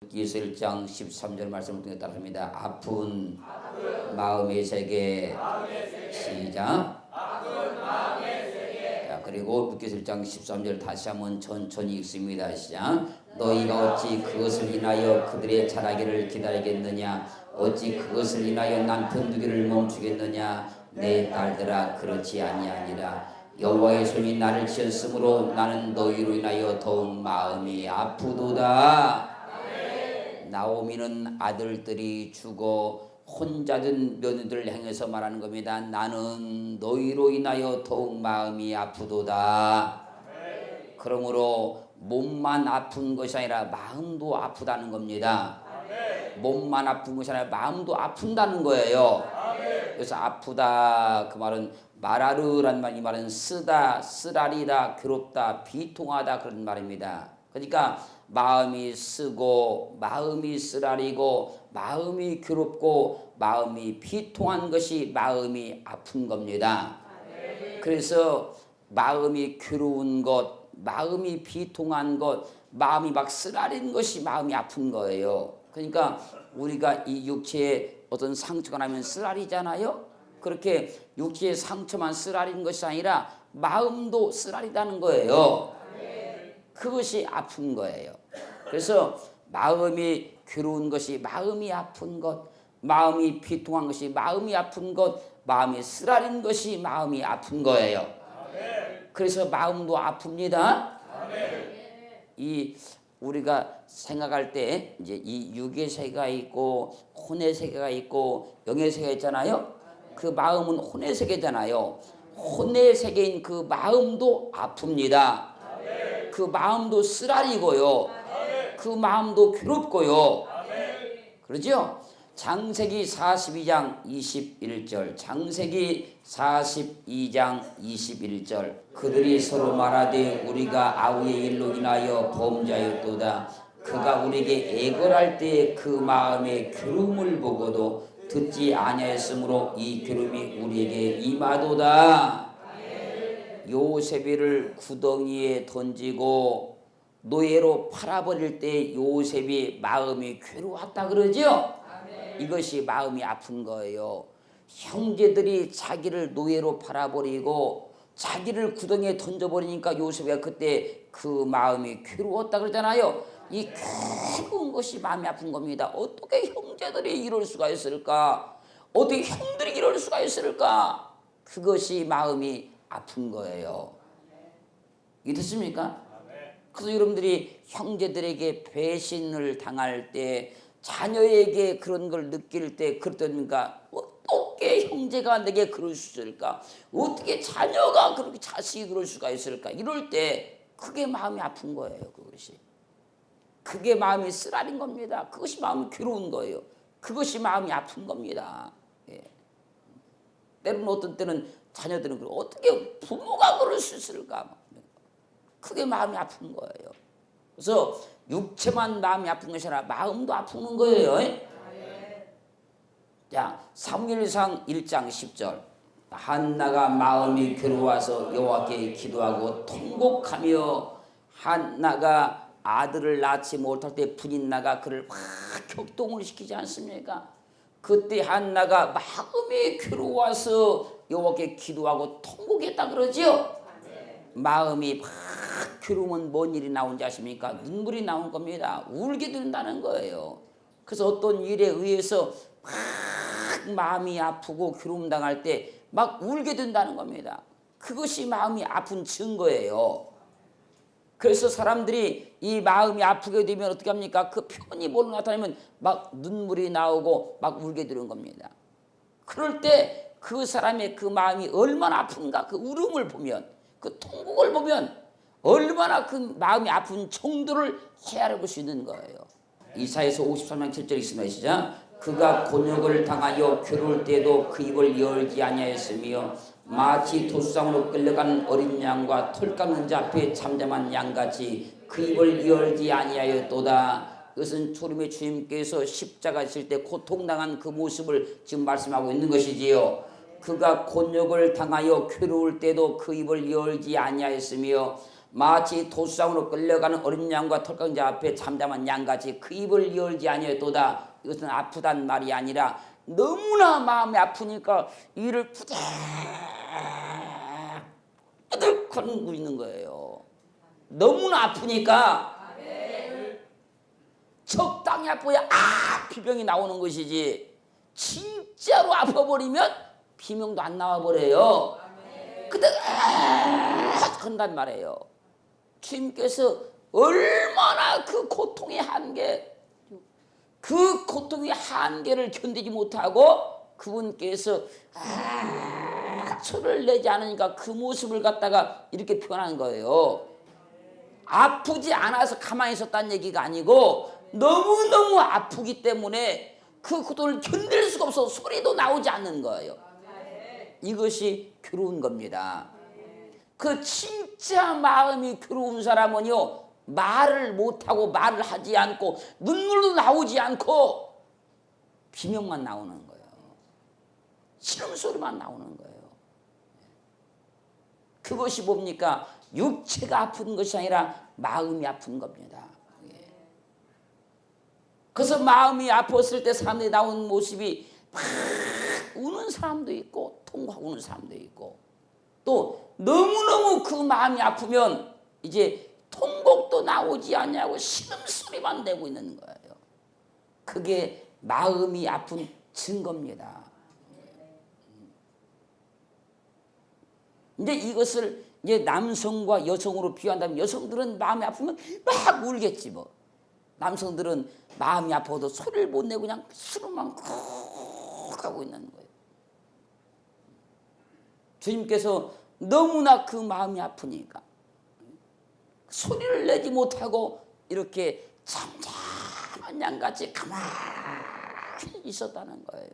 기서 1장 13절 말씀을 통해 따릅니다. 아픈 마음의 세계. 시작. 자, 그리고 기서 1장 13절 다시 한번 천천히 읽습니다. 시작. 너희가 어찌 그것을 인하여 그들의 자라기를 기다리겠느냐? 어찌 그것을 인하여 남편 두기를 멈추겠느냐? 내 딸들아, 그렇지 아니하니라. 여호와의 손이 나를 치었으므로 나는 너희로 인하여 더욱 마음이 아프도다. 나오미는 아들들이 죽어 혼자 된 며느리를 향해서 말하는 겁니다. 나는 너희로 인하여 더욱 마음이 아프도다. 그러므로 몸만 아픈 것이 아니라 마음도 아프다는 겁니다. 몸만 아픈 것이 아니라 마음도 아픈다는 거예요. 그래서 아프다 그 말은 말하르란 말, 이 말은 쓰다, 쓰라리다, 괴롭다, 비통하다 그런 말입니다. 그러니까 마음이 쓰고 마음이 쓰라리고 마음이 괴롭고 마음이 비통한 것이 마음이 아픈 겁니다. 그래서 마음이 괴로운 것, 마음이 비통한 것, 마음이 막 쓰라린 것이 마음이 아픈 거예요. 그러니까 우리가 이 육체에 어떤 상처가 나면 쓰라리잖아요. 그렇게 육체의 상처만 쓰라린 것이 아니라 마음도 쓰라리다는 거예요. 그것이 아픈 거예요. 그래서 마음이 괴로운 것이 마음이 아픈 것, 마음이 비통한 것이 마음이 아픈 것, 마음이 쓰라린 것이 마음이 아픈 거예요. 그래서 마음도 아픕니다. 이 우리가 생각할 때 이제 이 육의 세계가 있고 혼의 세계가 있고 영의 세계가 있잖아요. 그 마음은 혼의 세계잖아요. 혼의 세계인 그 마음도 아픕니다. 그 마음도 쓰라리고요. 그 마음도 괴롭고요. 그러죠? 창세기 42장 21절. 창세기 42장 21절. 그들이 서로 말하되 우리가 아우의 일로 인하여 범죄하였도다. 그가 우리에게 애걸할 때 그 마음의 괴로움을 보고도 듣지 아니하였으므로 이 괴로움이 우리에게 임하도다. 요셉을 구덩이에 던지고 노예로 팔아버릴 때 요셉이 마음이 괴로웠다 그러죠? 이것이 마음이 아픈 거예요. 형제들이 자기를 노예로 팔아버리고 자기를 구덩이에 던져버리니까 요셉이 그때 그 마음이 괴로웠다 그러잖아요. 이 괴로운 것이 마음이 아픈 겁니다. 어떻게 형제들이 이럴 수가 있을까? 어떻게 형들이 이럴 수가 있을까? 그것이 마음이 아픈 거예요. 이해됐습니까? 그래서 여러분들이 형제들에게 배신을 당할 때, 자녀에게 그런 걸 느낄 때 그렇다니까 어떻게 형제가 내게 그럴 수 있을까? 어떻게 자녀가 그렇게 자식이 그럴 수가 있을까? 이럴 때 그게 마음이 아픈 거예요. 그것이. 그게 마음이 쓰라린 겁니다. 그것이 마음이 괴로운 거예요. 그것이 마음이 아픈 겁니다. 예. 때로는 어떤 때는 자녀들은 어떻게 부모가 그럴 수 있을까? 그게 마음이 아픈 거예요. 그래서 육체만 마음이 아픈 것이 아니라 마음도 아픈 거예요. 자, 사무엘상 1장 10절. 한나가 마음이 괴로워서 여호와께 기도하고 통곡하며 한나가 아들을 낳지 못할 때 분인나가 그를 확 격동을 시키지 않습니까? 그때 한나가 마음이 괴로워서 여호와께 기도하고 통곡했다 그러지요. 마음이 막 괴로우면 뭔 일이 나온지 아십니까? 눈물이 나온 겁니다. 울게 된다는 거예요. 그래서 어떤 일에 의해서 막 마음이 아프고 괴로움 당할 때 막 울게 된다는 겁니다. 그것이 마음이 아픈 증거예요. 그래서 사람들이 이 마음이 아프게 되면 어떻게 합니까? 그 편이 뭘로 나타나면 막 눈물이 나오고 막 울게 되는 겁니다. 그럴 때 그 사람의 그 마음이 얼마나 아픈가, 그 울음을 보면, 그 통곡을 보면 얼마나 그 마음이 아픈 정도를 헤아려 볼 수 있는 거예요. 이사야서 53장 7절 있습니다. 시작. 그가 곤욕을 당하여 괴로울 때도 그 입을 열지 아니하였으며 마치 도수장으로 끌려가는 어린 양과 털 깎는 자 앞에 잠잠한 양같이 그 입을 열지 아니하였도다. 그것은 초림의 주님께서 십자가 있을 때 고통당한 그 모습을 지금 말씀하고 있는 것이지요. 그가 곤욕을 당하여 괴로울 때도 그 입을 열지 아니하였으며 마치 도수장으로 끌려가는 어린 양과 털강자 앞에 잠잠한 양같이 그 입을 열지 아니하였도다. 이것은 아프단 말이 아니라 너무나 마음이 아프니까 이를 뿌득 거는 있는 거예요. 너무나 아프니까 적당히 아파야 비명이 나오는 것이지, 진짜로 아파버리면 비명도 안 나와버려요. 그때 한단 말이에요. 주님께서 얼마나 그 고통의 한계를 견디지 못하고 그분께서 소리를 내지 않으니까 그 모습을 갖다가 이렇게 표현한 거예요. 아프지 않아서 가만히 있었다는 얘기가 아니고 너무너무 아프기 때문에 그 고통을 견딜 수가 없어서 소리도 나오지 않는 거예요. 이것이 괴로운 겁니다. 그 진짜 마음이 괴로운 사람은요, 말을 못하고 말을 하지 않고 눈물도 나오지 않고 비명만 나오는 거예요. 신음소리만 나오는 거예요. 그것이 뭡니까? 육체가 아픈 것이 아니라 마음이 아픈 겁니다. 그래서 마음이 아팠을 때 사람들이 나오는 모습이 막 우는 사람도 있고 통곡하고 우는 사람도 있고, 또 너무너무 그 마음이 아프면 이제 통곡도 나오지 않냐고 신음소리만 내고 있는 거예요. 그게 마음이 아픈 증거입니다. 이제 이것을 이제 남성과 여성으로 비유한다면, 여성들은 마음이 아프면 막 울겠지 뭐. 남성들은 마음이 아파도 소리를 못 내고 그냥 술만 쿡 하고 있는 거예요. 주님께서 너무나 그 마음이 아프니까 소리를 내지 못하고 이렇게 잠잠한 양같이 가만히 있었다는 거예요.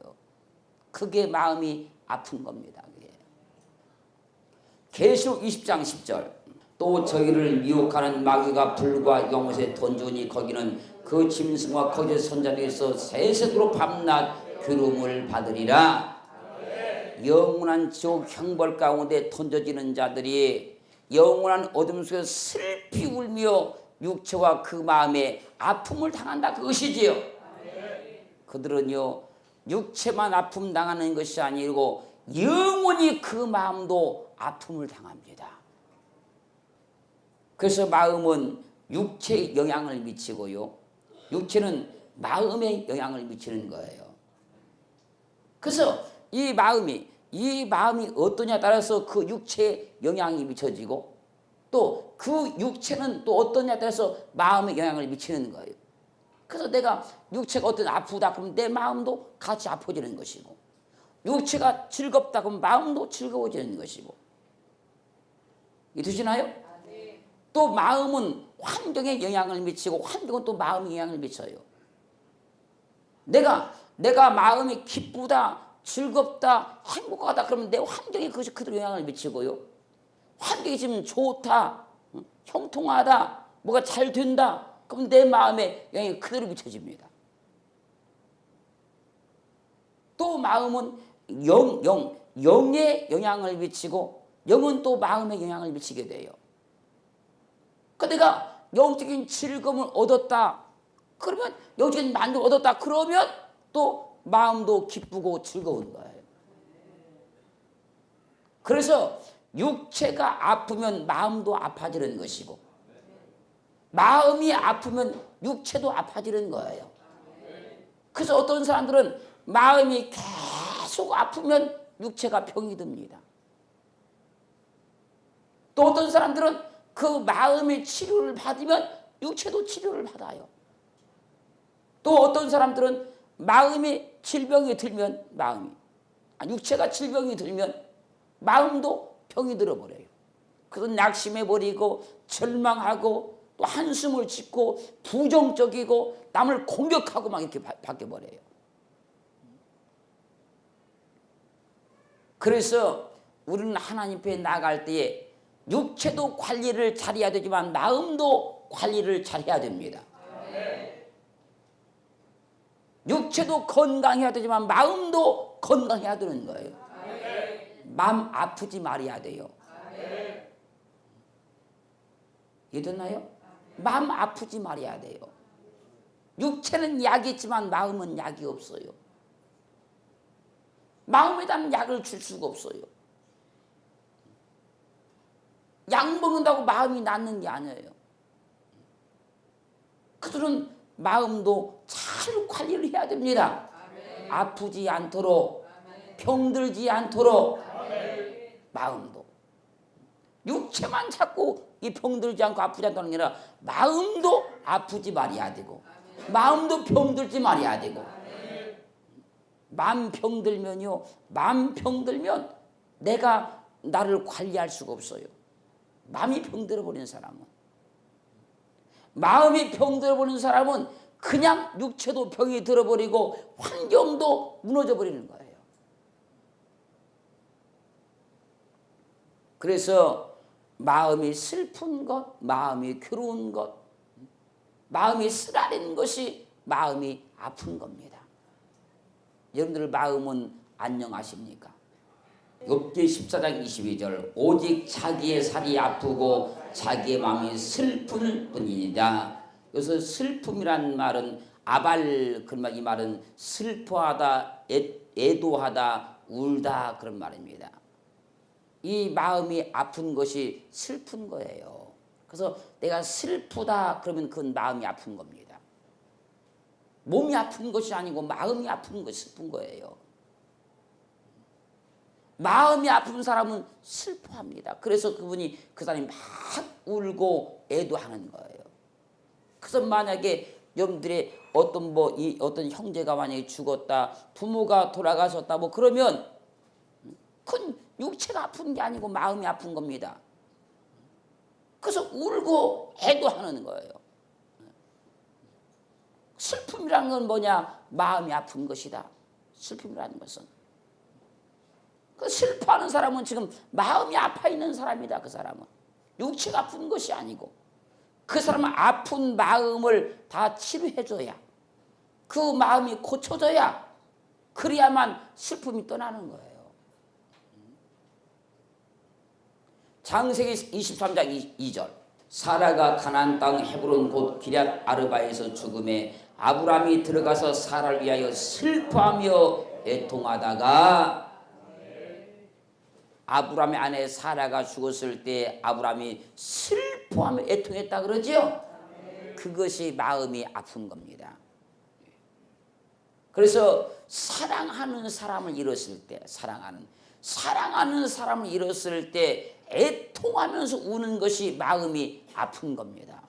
그게 마음이 아픈 겁니다. 계시록 20장 10절. 또 저희를 미혹하는 마귀가 불과 영혼에 던지니 거기는 그 짐승과 거짓 선자들에서 세세토록 밤낮 괴로움을 받으리라. 영원한 지옥 형벌 가운데 던져지는 자들이 영원한 어둠 속에서 슬피 울며 육체와 그 마음에 아픔을 당한다, 그것이지요. 그들은요, 육체만 아픔 당하는 것이 아니고 영원히 그 마음도 아픔을 당합니다. 그래서 마음은 육체에 영향을 미치고요, 육체는 마음에 영향을 미치는 거예요. 그래서 이 마음이 어떠냐에 따라서 그 육체에 영향이 미쳐지고, 또 그 육체는 또 어떠냐에 따라서 마음에 영향을 미치는 거예요. 그래서 내가 육체가 어떤 아프다 그러면 내 마음도 같이 아파지는 것이고, 육체가 즐겁다 그러면 마음도 즐거워지는 것이고. 이해되시나요? 또 마음은 환경에 영향을 미치고 환경은 또 마음에 영향을 미쳐요. 내가 마음이 기쁘다, 즐겁다, 행복하다 그러면 내 환경에 그것이 그대로 영향을 미치고요. 환경이 지금 좋다, 형통하다, 뭐가 잘 된다 그럼 내 마음에 영향이 그대로 미쳐집니다. 또 마음은 영에 영향을 미치고 영은 또 마음에 영향을 미치게 돼요. 내가 영적인 즐거움을 얻었다 그러면, 영적인 만족을 얻었다 그러면 또 마음도 기쁘고 즐거운 거예요. 그래서 육체가 아프면 마음도 아파지는 것이고, 마음이 아프면 육체도 아파지는 거예요. 그래서 어떤 사람들은 마음이 계속 아프면 육체가 병이 듭니다. 또 어떤 사람들은 그 마음의 치료를 받으면 육체도 치료를 받아요. 또 어떤 사람들은 마음이 질병이 들면 육체가 질병이 들면 마음도 병이 들어버려요. 그래서 낙심해버리고 절망하고 또 한숨을 짓고 부정적이고 남을 공격하고 막 이렇게 바뀌어버려요. 그래서 우리는 하나님 앞에 나갈 때에 육체도 관리를 잘해야 되지만 마음도 관리를 잘해야 됩니다. 육체도 건강해야 되지만 마음도 건강해야 되는 거예요. 마음 아프지 말아야 돼요. 이해됐나요? 마음 아프지 말아야 돼요. 육체는 약이 있지만 마음은 약이 없어요. 마음에다는 약을 줄 수가 없어요. 약 먹는다고 마음이 낫는 게 아니에요. 그들은 마음도 잘 관리를 해야 됩니다. 아프지 않도록, 병들지 않도록. 마음도. 육체만 자꾸 이 병들지 않고 아프지 않다는 게 아니라 마음도 아프지 말아야 되고 마음도 병들지 말아야 되고. 마음 병들면요, 마음 병들면 내가 나를 관리할 수가 없어요. 마음이 병들어버린 사람은, 마음이 병들어버린 사람은 그냥 육체도 병이 들어버리고 환경도 무너져버리는 거예요. 그래서 마음이 슬픈 것, 마음이 괴로운 것, 마음이 쓰라린 것이 마음이 아픈 겁니다. 여러분들 마음은 안녕하십니까? 욥기 14장 22절 오직 자기의 살이 아프고 자기의 마음이 슬픈 뿐이니라. 여기서 슬픔이란 말은 아발, 이 말은 슬퍼하다, 애도하다, 울다 그런 말입니다. 이 마음이 아픈 것이 슬픈 거예요. 그래서 내가 슬프다 그러면 그건 마음이 아픈 겁니다. 몸이 아픈 것이 아니고 마음이 아픈 것이 슬픈 거예요. 마음이 아픈 사람은 슬퍼합니다. 그래서 그 사람이 막 울고 애도하는 거예요. 그래서 만약에 여러분들의 어떤 형제가 만약에 죽었다, 부모가 돌아가셨다 그러면 그건 육체가 아픈 게 아니고 마음이 아픈 겁니다. 그래서 울고 애도하는 거예요. 슬픔이라는 건 뭐냐? 마음이 아픈 것이다. 슬픔이라는 것은. 그 슬퍼하는 사람은 지금 마음이 아파 있는 사람이다. 그 사람은. 육체가 아픈 것이 아니고. 그 사람은 아픈 마음을 다 치료해줘야, 그 마음이 고쳐져야, 그래야만 슬픔이 떠나는 거예요. 창세기 23장 2절 사라가 가나안 땅 헤브론 곧 기럇 아르바에서 죽음에 아브람이 들어가서 사라를 위하여 슬퍼하며 애통하다가, 아브람의 아내 사라가 죽었을 때 아브람이 슬퍼하며 애통했다 그러죠. 그것이 마음이 아픈 겁니다. 그래서 사랑하는 사람을 잃었을 때, 사랑하는 사람을 잃었을 때 애통하면서 우는 것이 마음이 아픈 겁니다.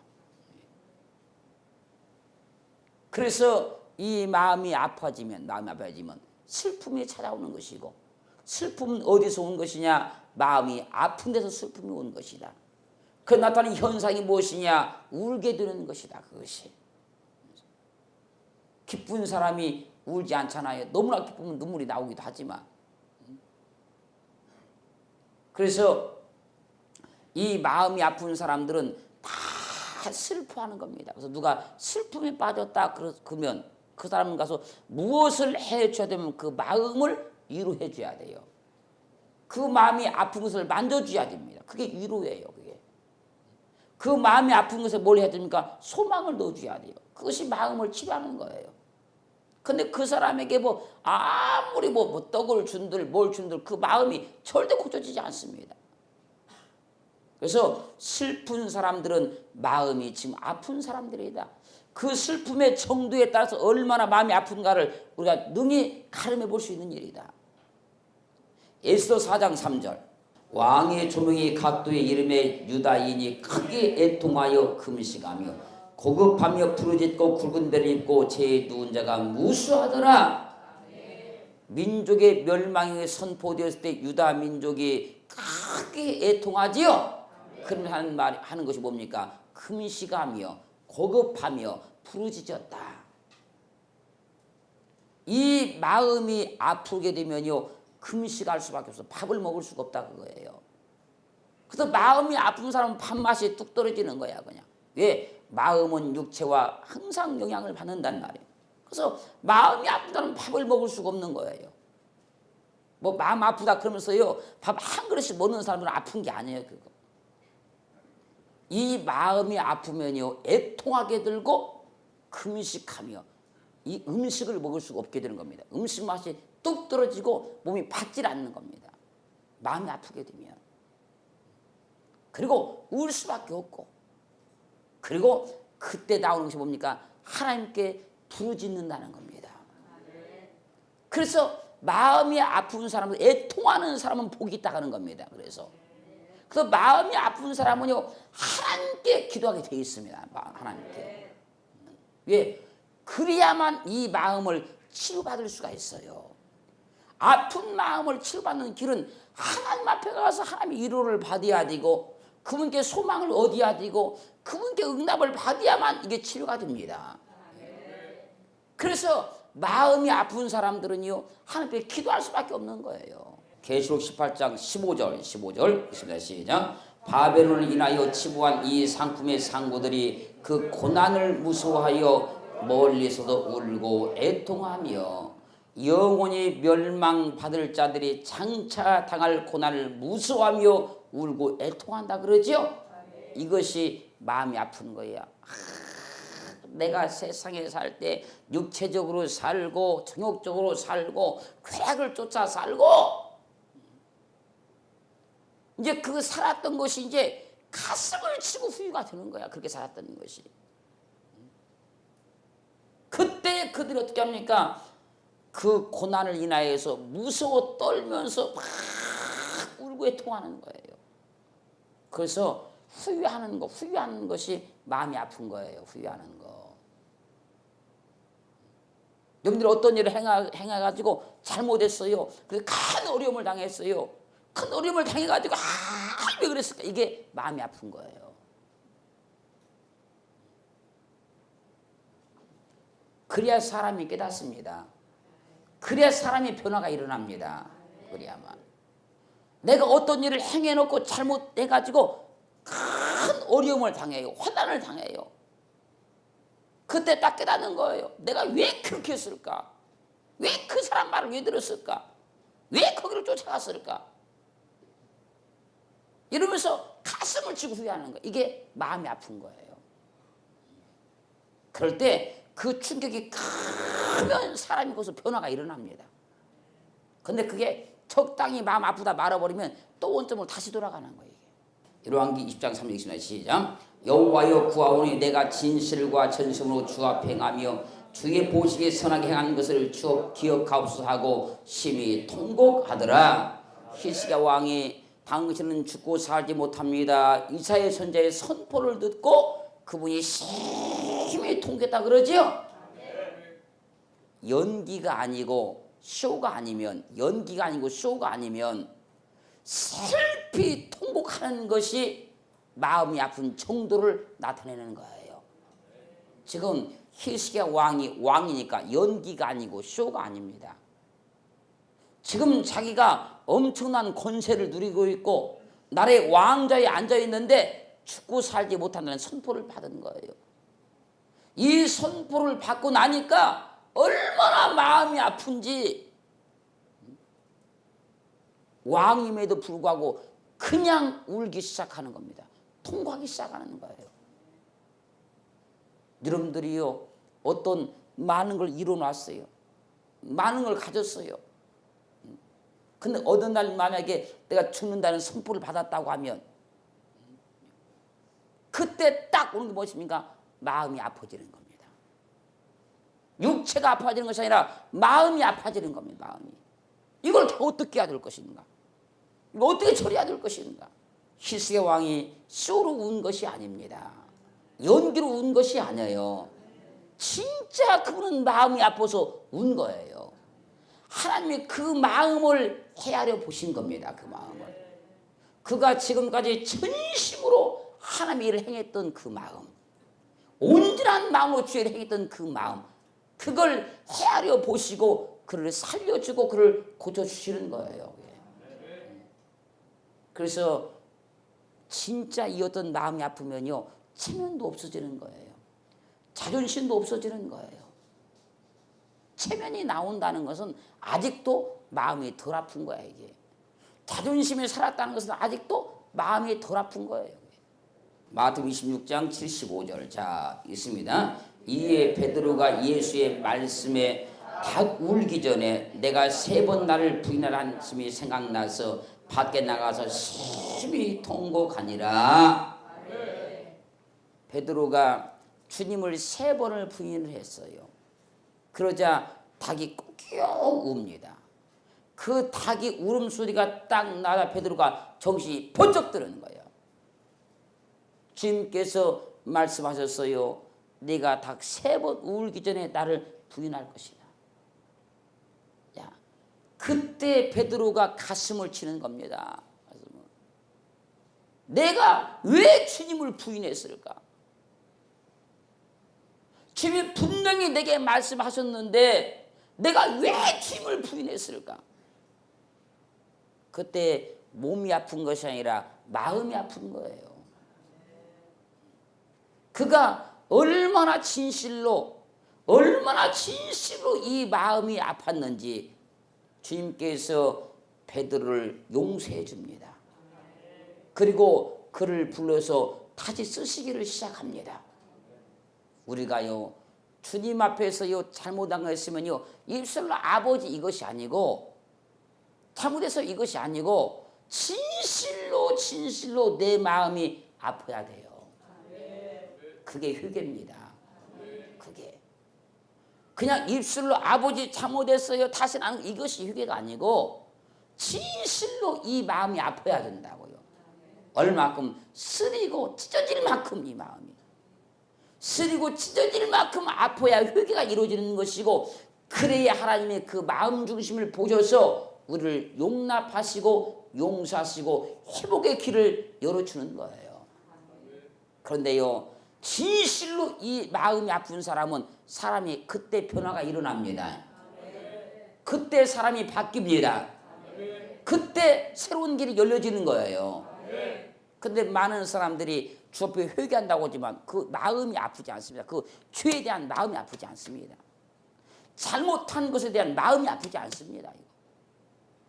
그래서 이 마음이 아파지면 슬픔이 찾아오는 것이고, 슬픔은 어디서 온 것이냐? 마음이 아픈 데서 슬픔이 온 것이다. 그 나타나는 현상이 무엇이냐? 울게 되는 것이다. 그것이. 기쁜 사람이 울지 않잖아요. 너무나 기쁘면 눈물이 나오기도 하지만. 그래서 이 마음이 아픈 사람들은 다 슬퍼하는 겁니다. 그래서 누가 슬픔에 빠졌다 그러면 그 사람은 가서 무엇을 해줘야 되면 그 마음을 위로해 줘야 돼요. 그 마음이 아픈 것을 만져줘야 됩니다. 그게 위로예요. 그게. 그 마음이 아픈 것에 뭘 해야 됩니까? 소망을 넣어줘야 돼요. 그것이 마음을 치료하는 거예요. 근데 그 사람에게 아무리 떡을 준들 뭘 준들 그 마음이 절대 고쳐지지 않습니다. 그래서 슬픈 사람들은 마음이 지금 아픈 사람들이다. 그 슬픔의 정도에 따라서 얼마나 마음이 아픈가를 우리가 능히 가늠해 볼 수 있는 일이다. 에스더 4장 3절 왕의 조명이 각도의 이름에 유다인이 크게 애통하여 금식하며 고급하며 부르짖고 굵은 배를 입고 제 누운 자가 무수하더라. 민족의 멸망이 선포되었을 때 유다 민족이 크게 애통하지요. 그러면 하는 것이 뭡니까? 금식하며 고급하며 부르짖었다. 이 마음이 아프게 되면요 금식할 수밖에 없어. 밥을 먹을 수가 없다 그거예요. 그래서 마음이 아픈 사람은 밥맛이 뚝 떨어지는 거야 그냥. 왜? 마음은 육체와 항상 영향을 받는단 말이에요. 그래서 마음이 아픈 사람은 밥을 먹을 수가 없는 거예요. 마음 아프다 그러면서요 밥 한 그릇씩 먹는 사람들은 아픈 게 아니에요 그거. 이 마음이 아프면요 애통하게 들고 금식하며 이 음식을 먹을 수가 없게 되는 겁니다. 음식 맛이 뚝 떨어지고 몸이 받질 않는 겁니다. 마음이 아프게 되면. 그리고 울 수밖에 없고, 그리고 그때 나오는 것이 뭡니까? 하나님께 부르짖는다는 겁니다. 그래서 마음이 아픈 사람은, 애통하는 사람은 복이 있다는 겁니다. 그래서 마음이 아픈 사람은요 하나님께 기도하게 되어 있습니다. 하나님께. 왜? 그래야만 이 마음을 치유받을 수가 있어요. 아픈 마음을 치유받는 길은 하나님 앞에 가서 하나님의 위로를 받아야 되고, 그분께 소망을 얻어야 되고, 그분께 응답을 받아야만 이게 치료가 됩니다. 그래서 마음이 아픈 사람들은요 하나님께 기도할 수밖에 없는 거예요. 계시록 18장 15절 있습니다. 시작. 바벨론을 인하여 치부한 이 상품의 상고들이 그 고난을 무서워하여 멀리서도 울고 애통하며, 영원히 멸망받을 자들이 장차 당할 고난을 무서워하며 울고 애통한다 그러죠. 이것이 마음이 아픈 거예요. 내가 세상에 살 때 육체적으로 살고 정욕적으로 살고 쾌락을 쫓아 살고, 이제 그 살았던 것이 이제 가슴을 치고 후회가 되는 거야. 그렇게 살았던 것이. 그때 그들이 어떻게 합니까? 그 고난을 인하여서 무서워 떨면서 막 울고 애통하는 거예요. 그래서 후회하는 것이 마음이 아픈 거예요. 후회하는 거. 여러분들이 어떤 일을 행해가지고 잘못했어요. 그래서 큰 어려움을 당했어요. 큰 어려움을 당해가지고 왜 그랬을까? 이게 마음이 아픈 거예요. 그래야 사람이 깨닫습니다. 그래야 사람의 변화가 일어납니다. 그래야만. 내가 어떤 일을 행해놓고 잘못해가지고 큰 어려움을 당해요. 환난을 당해요. 그때 딱 깨닫는 거예요. 내가 왜 그렇게 했을까? 왜 그 사람 말을 왜 들었을까? 왜 거기를 쫓아갔을까? 이러면서 가슴을 치고 후회하는 거예요. 이게 마음이 아픈 거예요. 그럴 때 그 충격이 크면 사람이 거기서 변화가 일어납니다. 근데 그게 적당히 마음 아프다 말아버리면 또 원점으로 다시 돌아가는 거예요. 열왕기 20장 3절입니다. 시작. 여호와여 구하오니 내가 진실과 전심으로 주 앞에 행하며 주의 보시기에 선하게 행한 것을 기억하옵소서 하고 심히 통곡하더라. 히스기야 왕이 당신은 죽고 살지 못합니다. 이사야 선지자의 선포를 듣고 그분이 심히 통곡했다 그러죠. 연기가 아니고 쇼가 아니면, 연기가 아니고 쇼가 아니면 슬피 통곡하는 것이 마음이 아픈 정도를 나타내는 거예요. 지금 히스기야 왕이니까 연기가 아니고 쇼가 아닙니다. 지금 자기가 엄청난 권세를 누리고 있고 나라의 왕좌에 앉아 있는데 죽고 살지 못한다는 선포를 받은 거예요. 이 선포를 받고 나니까 얼마나 마음이 아픈지, 왕임에도 불구하고 그냥 울기 시작하는 겁니다. 통곡하기 시작하는 거예요. 여러분들이요 어떤 많은 걸 이뤄놨어요. 많은 걸 가졌어요. 근데 어느 날 만약에 내가 죽는다는 선포를 받았다고 하면 그때 딱 오는 게 무엇입니까? 마음이 아파지는 겁니다. 육체가 아파지는 것이 아니라 마음이 아파지는 겁니다. 마음이. 이걸 어떻게 해야 될 것인가? 이거 어떻게 처리해야 될 것인가? 히스기야 왕이 쇼로 운 것이 아닙니다. 연기로 운 것이 아니에요. 진짜 그분은 마음이 아파서 운 거예요. 하나님이 그 마음을 헤아려 보신 겁니다. 그 마음을. 그가 지금까지 전심으로 하나님의 일을 행했던 그 마음, 온전한 마음으로 주의 일을 행했던 그 마음, 그걸 헤아려 보시고 그를 살려주고 그를 고쳐주시는 거예요. 그래서 진짜 이 어떤 마음이 아프면요 체면도 없어지는 거예요. 자존심도 없어지는 거예요. 체면이 나온다는 것은 아직도 마음이 덜 아픈 거야. 이게 자존심이 살았다는 것은 아직도 마음이 덜 아픈 거예요. 마태복음 26장 75절. 자, 있습니다. 이에 베드로가 예수의 말씀에 닭 울기 전에 내가 3번 나를 부인하라 하심이 생각나서 밖에 나가서 심히 통곡하니라. 베드로가 주님을 3번을 부인을 했어요. 그러자 닭이 꾹꾹 웁니다. 그 닭이 울음소리가 딱 나자 베드로가 정신이 번쩍 드는 거예요. 주님께서 말씀하셨어요. 네가 닭 3번 울기 전에 나를 부인할 것이다. 야, 그때 베드로가 가슴을 치는 겁니다. 내가 왜 주님을 부인했을까? 주님이 분명히 내게 말씀하셨는데 내가 왜 주님을 부인했을까? 그때 몸이 아픈 것이 아니라 마음이 아픈 거예요. 그가 얼마나 진실로 이 마음이 아팠는지 주님께서 베드로를 용서해 줍니다. 그리고 그를 불러서 다시 쓰시기를 시작합니다. 우리가요, 주님 앞에서요 잘못한 거 있으면요, 입술로 아버지 이것이 아니고, 잘못해서 이것이 아니고 진실로 내 마음이 아파야 돼요. 그게 회개입니다. 그게 그냥 입술로 아버지 잘못했어요 다시는 안, 이것이 회개가 아니고 진실로 이 마음이 아파야 된다고요. 얼마큼 쓰리고 찢어질 만큼 이 마음이 쓰리고 찢어질 만큼 아파야 회개가 이루어지는 것이고, 그래야 하나님의 그 마음 중심을 보셔서 우리를 용납하시고 용서하시고 회복의 길을 열어주는 거예요. 그런데요, 진실로 이 마음이 아픈 사람은 사람이 그때 변화가 일어납니다. 그때 사람이 바뀝니다. 그때 새로운 길이 열려지는 거예요. 근데 많은 사람들이 주 앞에 회개한다고 하지만 그 마음이 아프지 않습니다. 그 죄에 대한 마음이 아프지 않습니다. 잘못한 것에 대한 마음이 아프지 않습니다.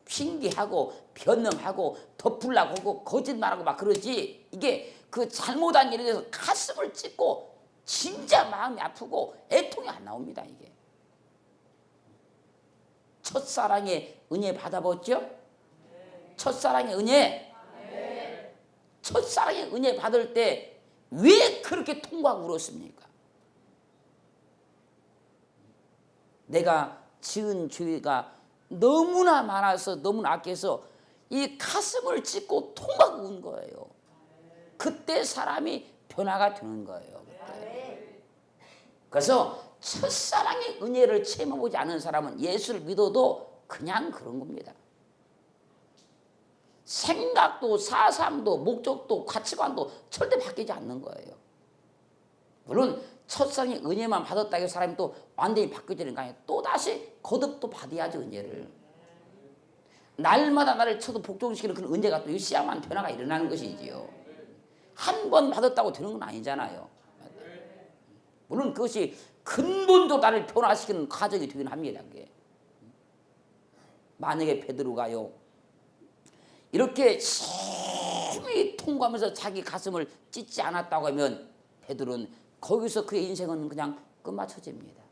핑계하고 변명하고 덮으려고 하고 거짓말하고 막 그러지, 이게 그 잘못한 일에 대해서 가슴을 찢고 진짜 마음이 아프고 애통이 안 나옵니다. 이게 첫사랑의 은혜 받아봤죠? 첫사랑의 은혜, 첫사랑의 은혜 받을 때 왜 그렇게 통곡하고 울었습니까? 내가 지은 죄가 너무나 많아서 너무나 악해서 이 가슴을 찢고 통곡하고 운 거예요. 그때 사람이 변화가 되는 거예요. 그때. 그래서 첫사랑의 은혜를 체험해보지 않은 사람은 예수를 믿어도 그냥 그런 겁니다. 생각도 사상도 목적도 가치관도 절대 바뀌지 않는 거예요. 물론 첫사랑의 은혜만 받았다고 해서 사람이 또 완전히 바뀌어지는 거 아니에요. 또다시 거듭 또 받아야지 은혜를. 날마다 나를 쳐도 복종시키는 그런 은혜가 또 있어야만 변화가 일어나는 것이지요. 한 번 받았다고 되는 건 아니잖아요. 물론 그것이 근본적으로 나를 변화시키는 과정이 되긴 합니다. 그게. 만약에 베드로가요 이렇게 심히 통과하면서 자기 가슴을 찢지 않았다고 하면 베드로는 거기서 그의 인생은 그냥 끝마쳐집니다.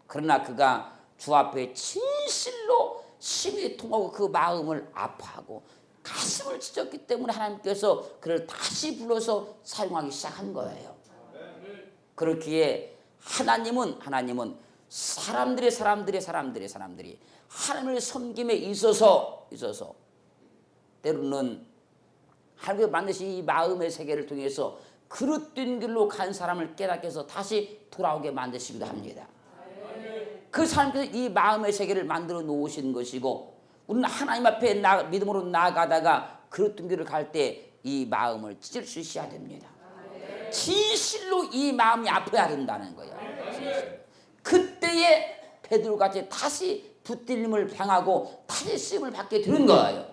그러나 그가 주 앞에 진실로 심히 통하고 그 마음을 아파하고 가슴을 찢었기 때문에 하나님께서 그를 다시 불러서 사용하기 시작한 거예요. 그렇기에 하나님은 사람들이 하나님을 섬김에 있어서 때로는 하나님께서 만드신 이 마음의 세계를 통해서 그릇된 길로 간 사람을 깨닫게 해서 다시 돌아오게 만드시기도 합니다. 그 사람께서 이 마음의 세계를 만들어 놓으신 것이고, 우리는 하나님 앞에 믿음으로 나아가다가 그릇된 길을 갈 때 이 마음을 찢을 수 있어야 됩니다. 진실로 이 마음이 아파야 된다는 거예요. 그때에 베드로같이 다시 붙들림을 당하고 다시 쓰임을 받게 되는 거예요.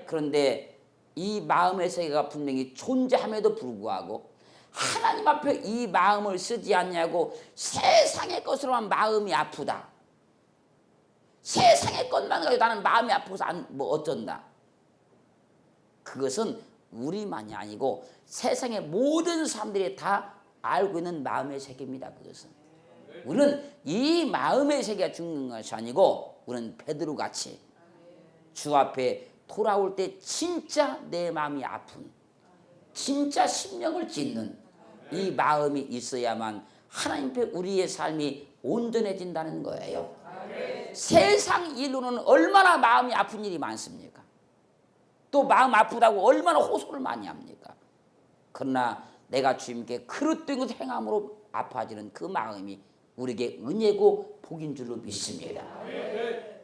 그런데 이 마음의 세계가 분명히 존재함에도 불구하고 하나님 앞에 이 마음을 쓰지 않냐고 세상의 것으로만 마음이 아프다. 세상의 것만 가지고 나는 마음이 아파서 뭐 어쩐다. 그것은 우리만이 아니고 세상의 모든 사람들이 다 알고 있는 마음의 세계입니다. 그것은 우리는 이 마음의 세계가 중요한 것이 아니고 우리는 베드로같이 주 앞에 돌아올 때 진짜 내 마음이 아픈 진짜 심령을 찢는 이 마음이 있어야만 하나님께 우리의 삶이 온전해진다는 거예요. 세상 일로는 얼마나 마음이 아픈 일이 많습니까? 또 마음 아프다고 얼마나 호소를 많이 합니까? 그러나 내가 주님께 그릇된 것 행함으로 아파지는 그 마음이 우리에게 은혜고 복인 줄로 믿습니다.